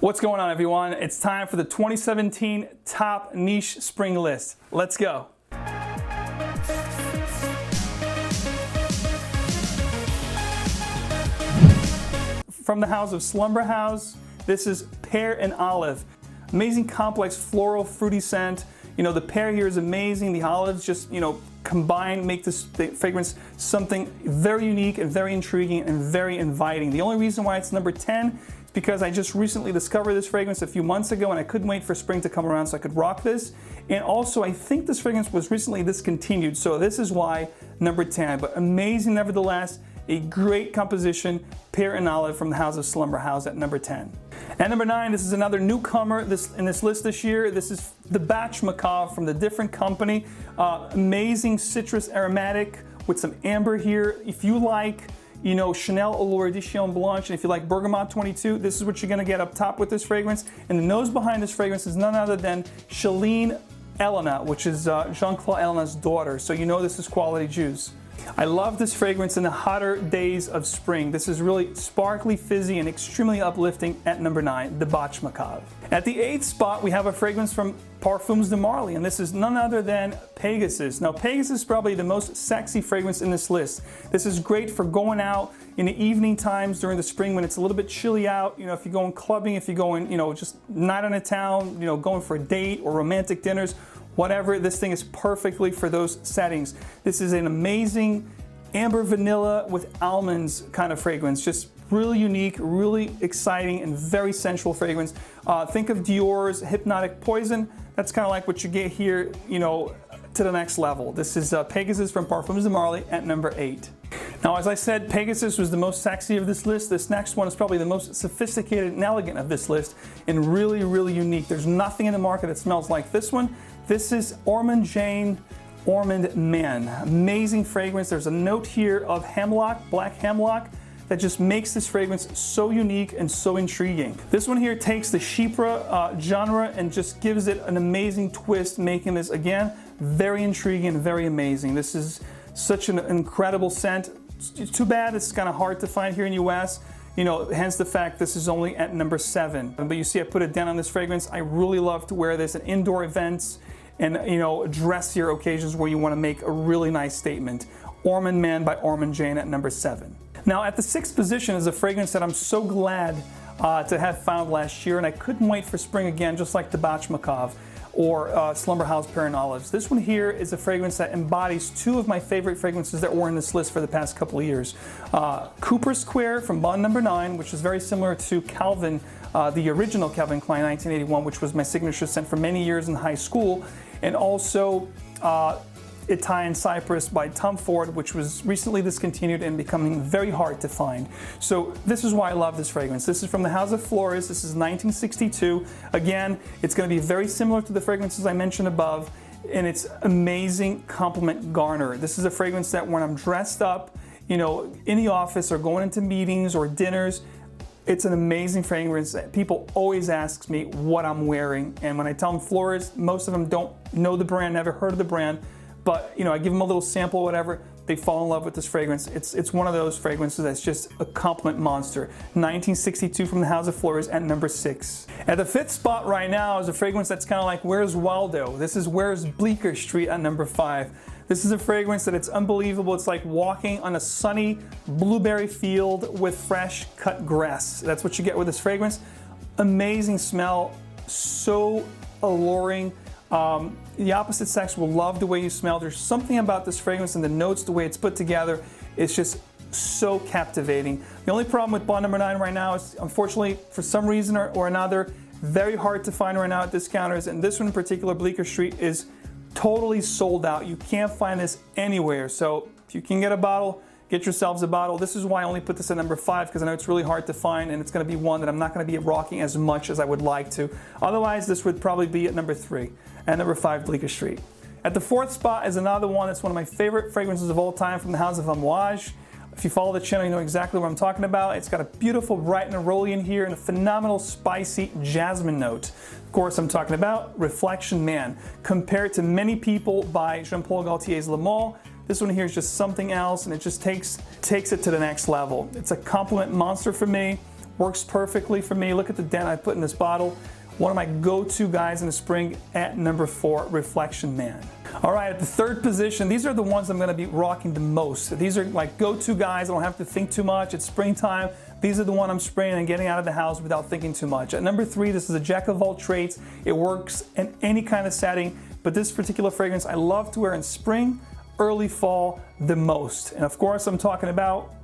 What's going on, everyone? It's time for the 2017 Top Niche Spring List. Let's go. From the house of Slumberhouse, this is Pear&Olive. Amazing complex floral fruity scent. You know, the pear here is amazing. The olives just, combine, make this fragrance something very unique and very intriguing and very inviting. The only reason why it's number 10 is because I just recently discovered this fragrance a few months ago and I couldn't wait for spring to come around so I could rock this. And also, I think this fragrance was recently discontinued, so this is why number 10, but amazing nevertheless. A great composition, Pear&Olive from the house of Slumberhouse at number 10. At number 9, this is another newcomer in this list this year. This is the Batch Macabre from the different company. Amazing citrus aromatic with some amber here. If you like, Chanel Allure Edition Blanche, and if you like Bergamot 22, this is what you're gonna get up top with this fragrance. And the nose behind this fragrance is none other than Céline Elena, which is Jean-Claude Elena's daughter. So you know this is quality juice. I love this fragrance in the hotter days of spring. This is really sparkly, fizzy, and extremely uplifting at number 9, the Batch Macabre. At the 8th spot, we have a fragrance from Parfums de Marly, and this is none other than PEGASUS. Now, PEGASUS is probably the most sexy fragrance in this list. This is great for going out in the evening times during the spring when it's a little bit chilly out. If you're going clubbing, if you're going, just night on the town, going for a date or romantic dinners, whatever, this thing is perfectly for those settings. This is an amazing amber vanilla with almonds kind of fragrance. Just really unique, really exciting, and very sensual fragrance. Think of Dior's Hypnotic Poison. That's kind of like what you get here, to the next level. This is PEGASUS from Parfums de Marly at number 8. Now, as I said, PEGASUS was the most sexy of this list. This next one is probably the most sophisticated and elegant of this list, and really, really unique. There's nothing in the market that smells like this one. This is Ormonde Jayne Ormonde Man. Amazing fragrance. There's a note here of hemlock, black hemlock, that just makes this fragrance so unique and so intriguing. This one here takes the Chypre genre and just gives it an amazing twist, making this, again, very intriguing and very amazing. This is such an incredible scent. It's too bad it's kind of hard to find here in the US. Hence the fact this is only at number 7. But you see I put it down on this fragrance. I really love to wear this at indoor events and dressier occasions where you want to make a really nice statement. Ormonde Man by Ormonde Jayne at number 7. Now at the 6th position is a fragrance that I'm so glad to have found last year, and I couldn't wait for spring again, just like the Batch Macabre or Slumberhouse Pear&Olives. This one here is a fragrance that embodies 2 of my favorite fragrances that were in this list for the past couple of years. Cooper Square from Bond Number 9, which is very similar to Calvin, the original Calvin Klein 1981, which was my signature scent for many years in high school, and also Italian Cypress by Tom Ford, which was recently discontinued and becoming very hard to find. So this is why I love this fragrance. This is from the house of FLORIS. This is 1962. Again, it's going to be very similar to the fragrances I mentioned above, and it's amazing compliment garner. This is a fragrance that when I'm dressed up, in the office or going into meetings or dinners, it's an amazing fragrance. People always ask me what I'm wearing, and when I tell them FLORIS, most of them don't know the brand, never heard of the brand, but I give them a little sample or whatever, they fall in love with this fragrance. It's one of those fragrances that's just a compliment monster. 1962 from the house of FLORIS at number 6. At the 5th spot right now is a fragrance that's kind of like Where's Waldo? This is Where's Bleecker Street at number 5. This is a fragrance that it's unbelievable. It's like walking on a sunny blueberry field with fresh cut grass. That's what you get with this fragrance. Amazing smell, so alluring. The opposite sex will love the way you smell. There's something about this fragrance and the notes, the way it's put together, it's just so captivating. The only problem with Bond Number 9 right now is, unfortunately, for some reason or another, very hard to find right now at discounters, and this one in particular, Bleecker Street, is totally sold out. You can't find this anywhere. So if you can get a bottle, get yourselves a bottle. This is why I only put this at number 5, because I know it's really hard to find, and it's going to be one that I'm not going to be rocking as much as I would like to. Otherwise, this would probably be at number 3. And number 5, Bleecker Street. At the 4th spot is another one that's one of my favorite fragrances of all time from the house of AMOUAGE. If you follow the channel, you know exactly what I'm talking about. It's got a beautiful bright neroli in here and a phenomenal spicy jasmine note. Of course, I'm talking about Reflection Man. Compared to Many People by Jean-Paul Gaultier's Le Male, this one here is just something else, and it just takes it to the next level. It's a compliment monster for me. works perfectly for me. Look at the dent I put in this bottle. One of my go-to guys in the spring at number 4, Reflection Man. All right, at the 3rd position, these are the ones I'm gonna be rocking the most. These are like go-to guys. I don't have to think too much. It's springtime. These are the one I'm spraying and getting out of the house without thinking too much. At number 3, this is a jack of all trades. It works in any kind of setting, but this particular fragrance I love to wear in spring, early fall the most. And of course, I'm talking about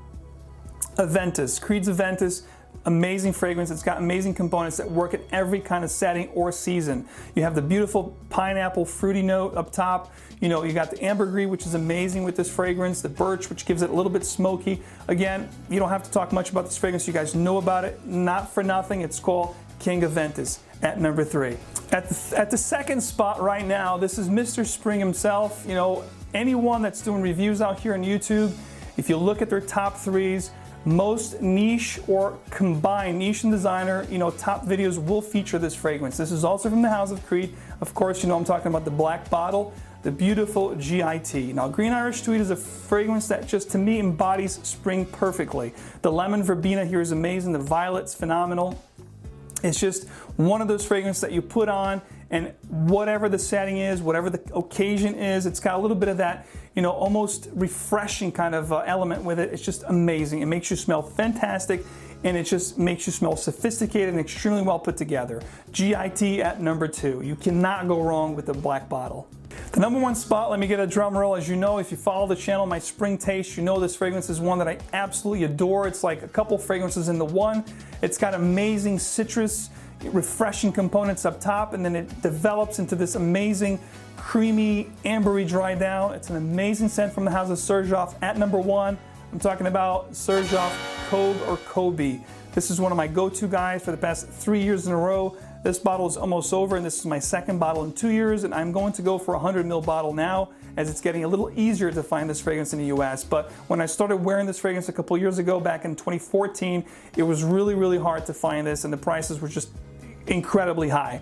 AVENTUS, Creed's AVENTUS. Amazing fragrance. It's got amazing components that work in every kind of setting or season. You have the beautiful pineapple fruity note up top. You know, you got the ambergris, which is amazing with this fragrance, the birch, which gives it a little bit smoky. Again, you don't have to talk much about this fragrance. You guys know about it. Not for nothing. It's called King AVENTUS at number 3. At the 2nd spot right now, this is Mr. Spring himself. You know, anyone that's doing reviews out here on YouTube, if you look at their top 3s, most niche or combined niche and designer, you know, top videos will feature this fragrance. This is also from the House of Creed. Of course, you know I'm talking about the black bottle, the beautiful GIT. Now, Green Irish Tweed is a fragrance that just, to me, embodies spring perfectly. The lemon verbena here is amazing. The violet's phenomenal. It's just one of those fragrances that you put on, and whatever the setting is, whatever the occasion is, it's got a little bit of that, you know, almost refreshing kind of element with it. It's just amazing. It makes you smell fantastic, and it just makes you smell sophisticated and extremely well put together. GIT at number 2. You cannot go wrong with the black bottle. The number 1 spot, let me get a drum roll. As you know, if you follow the channel, my spring taste, you know this fragrance is one that I absolutely adore. It's like a couple fragrances in the one. It's got amazing citrus, refreshing components up top, and then it develops into this amazing, creamy, ambery dry down. It's an amazing scent from the House of XERJOFT at number 1. I'm talking about XERJOFT Cove or Kobe. This is one of my go-to guys for the past 3 years in a row. This bottle is almost over, and this is my 2nd bottle in 2 years, and I'm going to go for a 100 ml bottle now, as it's getting a little easier to find this fragrance in the US. But when I started wearing this fragrance a couple years ago, back in 2014, it was really, really hard to find this, and the prices were just incredibly high.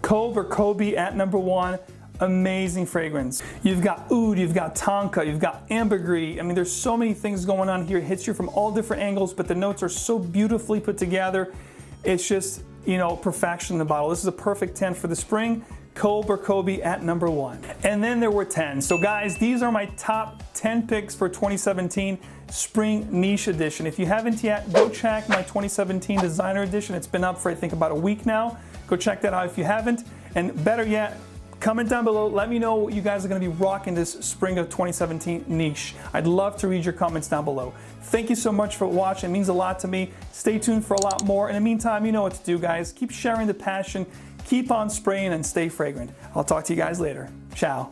Cove or Kobe at number 1. Amazing fragrance. You've got oud, you've got tonka, you've got ambergris. I mean, there's so many things going on here. It hits you from all different angles, but the notes are so beautifully put together. It's just, you know, perfection in the bottle. This is a perfect 10 for the spring. Cove or Kobe at number 1. And then there were 10. So guys, these are my top 10 picks for 2017 Spring Niche Edition. If you haven't yet, go check my 2017 Designer Edition. It's been up for, I think, about a week now. Go check that out if you haven't. And better yet, comment down below. Let me know what you guys are going to be rocking this spring of 2017 niche. I'd love to read your comments down below. Thank you so much for watching. It means a lot to me. Stay tuned for a lot more. In the meantime, you know what to do, guys. Keep sharing the passion. Keep on spraying and stay fragrant. I'll talk to you guys later. Ciao.